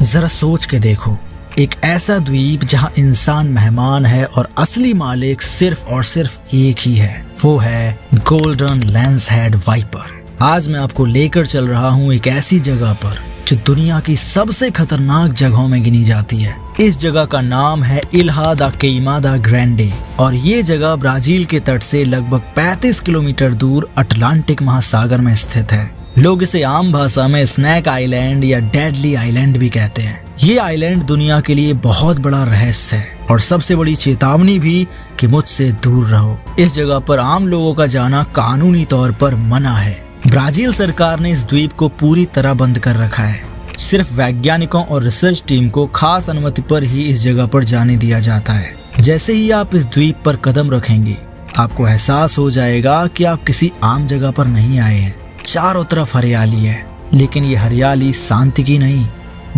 जरा सोच के देखो, एक ऐसा द्वीप जहां इंसान मेहमान है और असली मालिक सिर्फ और सिर्फ एक ही है, वो है गोल्डन लैंसहेड वाइपर। आज मैं आपको लेकर चल रहा हूं एक ऐसी जगह पर जो दुनिया की सबसे खतरनाक जगहों में गिनी जाती है। इस जगह का नाम है इल्हा दा केइमा ग्रैंडे और ये जगह ब्राजील के तट से लगभग 35 किलोमीटर दूर अटलांटिक महासागर में स्थित है। लोग इसे आम भाषा में स्नैक आइलैंड या डेडली आइलैंड भी कहते हैं। ये आइलैंड दुनिया के लिए बहुत बड़ा रहस्य है और सबसे बड़ी चेतावनी भी कि मुझसे दूर रहो। इस जगह पर आम लोगों का जाना कानूनी तौर पर मना है। ब्राजील सरकार ने इस द्वीप को पूरी तरह बंद कर रखा है। सिर्फ वैज्ञानिकों और रिसर्च टीम को खास अनुमति पर ही इस जगह पर जाने दिया जाता है। जैसे ही आप इस द्वीप पर कदम रखेंगे, आपको एहसास हो जाएगा कि आप किसी आम जगह पर नहीं आए हैं। चारों तरफ हरियाली है, लेकिन ये हरियाली शांति की नहीं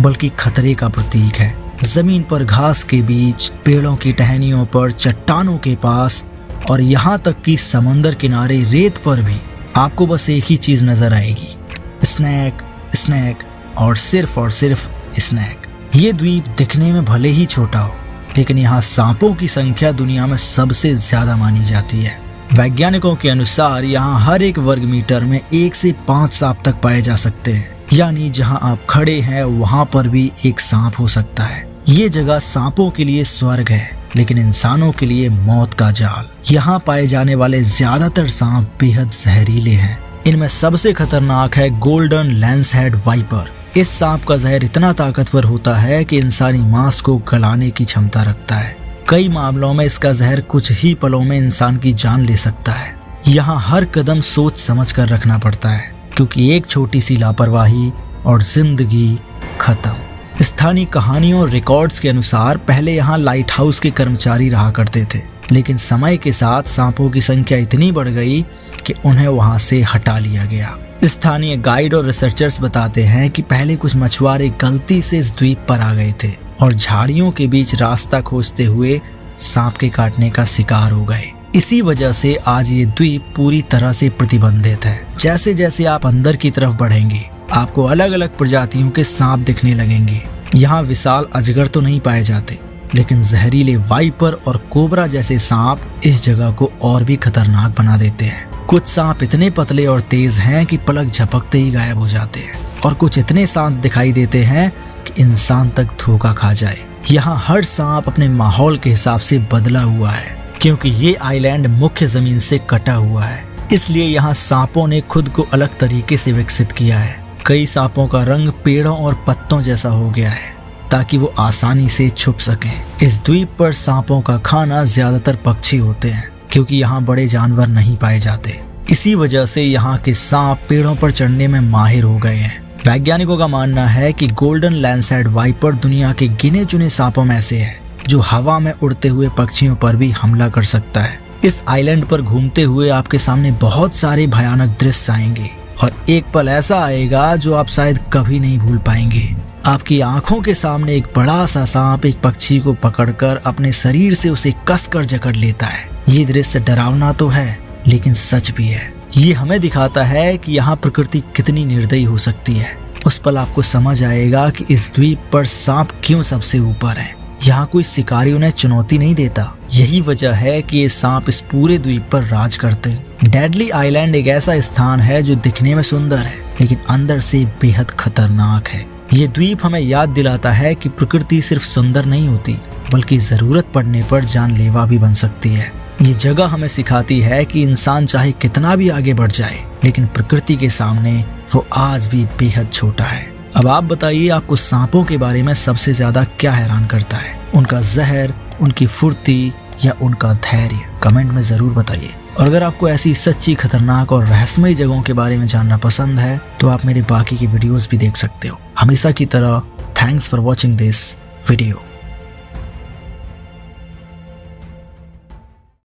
बल्कि खतरे का प्रतीक है। जमीन पर घास के बीच, पेड़ों की टहनियों पर, चट्टानों के पास और यहाँ तक कि समंदर किनारे रेत पर भी आपको बस एक ही चीज नजर आएगी, स्नैक, स्नैक और सिर्फ स्नैक। ये द्वीप दिखने में भले ही छोटा हो, लेकिन यहाँ सांपों की संख्या दुनिया में सबसे ज्यादा मानी जाती है। वैज्ञानिकों के अनुसार यहाँ हर एक वर्ग मीटर में 1 से 5 सांप तक पाए जा सकते हैं, यानी जहाँ आप खड़े हैं वहाँ पर भी एक सांप हो सकता है। ये जगह सांपों के लिए स्वर्ग है, लेकिन इंसानों के लिए मौत का जाल। यहाँ पाए जाने वाले ज्यादातर सांप बेहद जहरीले हैं। इनमें सबसे खतरनाक है गोल्डन लैंसहेड वाइपर। इस सांप का जहर इतना ताकतवर होता है कि इंसानी मांस को गलाने की क्षमता रखता है। कई मामलों में इसका जहर कुछ ही पलों में इंसान की जान ले सकता है। यहाँ हर कदम सोच समझ कर रखना पड़ता है, क्योंकि एक छोटी सी लापरवाही और जिंदगी खत्म। स्थानीय कहानियों और रिकॉर्ड्स के अनुसार पहले यहाँ लाइट हाउस के कर्मचारी रहा करते थे, लेकिन समय के साथ सांपों की संख्या इतनी बढ़ गई कि उन्हें वहाँ से हटा लिया गया। स्थानीय गाइड और रिसर्चर्स बताते हैं कि पहले कुछ मछुआरे गलती से इस द्वीप पर आ गए थे और झाड़ियों के बीच रास्ता खोजते हुए सांप के काटने का शिकार हो गए। इसी वजह से आज ये द्वीप पूरी तरह से प्रतिबंधित है। जैसे जैसे आप अंदर की तरफ बढ़ेंगे, आपको अलग अलग प्रजातियों के सांप दिखने लगेंगे। यहाँ विशाल अजगर तो नहीं पाए जाते, लेकिन जहरीले वाइपर और कोबरा जैसे सांप इस जगह को और भी खतरनाक बना देते हैं। कुछ सांप इतने पतले और तेज हैं कि पलक झपकते ही गायब हो जाते हैं, और कुछ इतने शांत दिखाई देते हैं कि इंसान तक धोखा खा जाए। यहाँ हर सांप अपने माहौल के हिसाब से बदला हुआ है, क्योंकि ये आइलैंड मुख्य जमीन से कटा हुआ है। इसलिए यहाँ सांपों ने खुद को अलग तरीके से विकसित किया है। कई सांपों का रंग पेड़ों और पत्तों जैसा हो गया है, ताकि वो आसानी से छुप सकें। इस द्वीप पर सांपों का खाना ज्यादातर पक्षी होते हैं, क्योंकि यहाँ बड़े जानवर नहीं पाए जाते। इसी वजह से यहाँ के सांप पेड़ों पर चढ़ने में माहिर हो गए हैं। वैज्ञानिकों का मानना है कि गोल्डन लैंसहेड वाइपर दुनिया के गिने चुने सांपों में से है जो हवा में उड़ते हुए पक्षियों पर भी हमला कर सकता है। इस आइलैंड पर घूमते हुए आपके सामने बहुत सारे भयानक दृश्य आएंगे, और एक पल ऐसा आएगा जो आप शायद कभी नहीं भूल पाएंगे। आपकी आंखों के सामने एक बड़ा सा सांप एक पक्षी को पकड़कर अपने शरीर से उसे कसकर जकड़ लेता है। ये दृश्य डरावना तो है, लेकिन सच भी है। ये हमें दिखाता है कि यहाँ प्रकृति कितनी निर्दयी हो सकती है। उस पल आपको समझ आएगा कि इस द्वीप पर सांप क्यों सबसे ऊपर है। यहाँ कोई शिकारी उन्हें चुनौती नहीं देता। यही वजह है कि ये सांप इस पूरे द्वीप पर राज करते हैं। डेडली आइलैंड एक ऐसा स्थान है जो दिखने में सुंदर है, लेकिन अंदर से बेहद खतरनाक है। ये द्वीप हमें याद दिलाता है कि प्रकृति सिर्फ सुंदर नहीं होती, बल्कि जरूरत पड़ने पर जानलेवा भी बन सकती है। ये जगह हमें सिखाती है कि इंसान चाहे कितना भी आगे बढ़ जाए, लेकिन प्रकृति के सामने वो आज भी बेहद छोटा है। अब आप बताइए, आपको सांपों के बारे में सबसे ज्यादा क्या हैरान करता है? उनका जहर, उनकी फुर्ती या उनका धैर्य? कमेंट में जरूर बताइए। और अगर आपको ऐसी सच्ची, खतरनाक और रहस्यमयी जगहों के बारे में जानना पसंद है, तो आप मेरे बाकी की वीडियोस भी देख सकते हो। हमेशा की तरह thanks for watching this video.